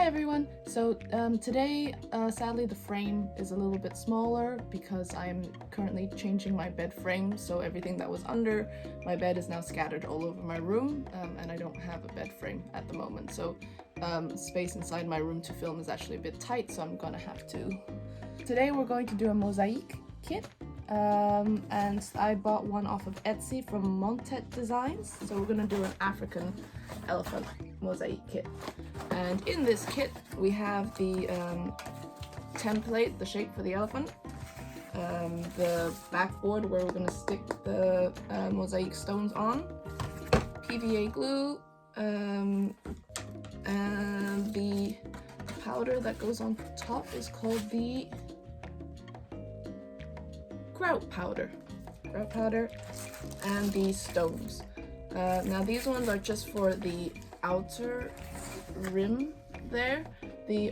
everyone! So today, sadly the frame is a little bit smaller because I'm currently changing my bed frame, so everything that was under my bed is now scattered all over my room, and I don't have a bed frame at the moment, so space inside my room to film is actually a bit tight, so I'm gonna have to. Today we're going to do a mosaic kit, and I bought one off of Etsy from Montet designs, so we're gonna do an African elephant mosaic kit. And in this kit we have the template, the shape for the elephant, the backboard where we're going to stick the mosaic stones on, PVA glue, and the powder that goes on top is called the grout powder, and these stones. Now these ones are just for the outer rim there.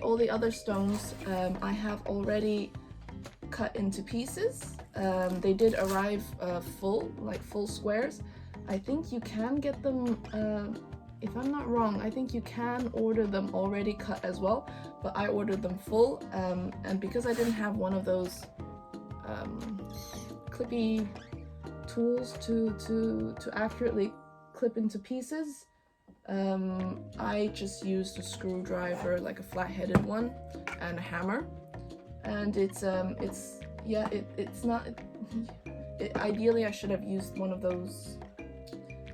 All the other stones I have already cut into pieces. They did arrive full squares. I think you can get them, if I'm not wrong, I think you can order them already cut as well, but I ordered them full, and because I didn't have one of those clippy tools to accurately clip into pieces, I just used a screwdriver, like a flat-headed one, and a hammer. And ideally I should have used one of those.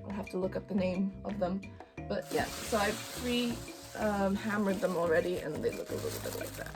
I'll have to look up the name of them, but yeah, so I've hammered them already, and they look a little bit like that.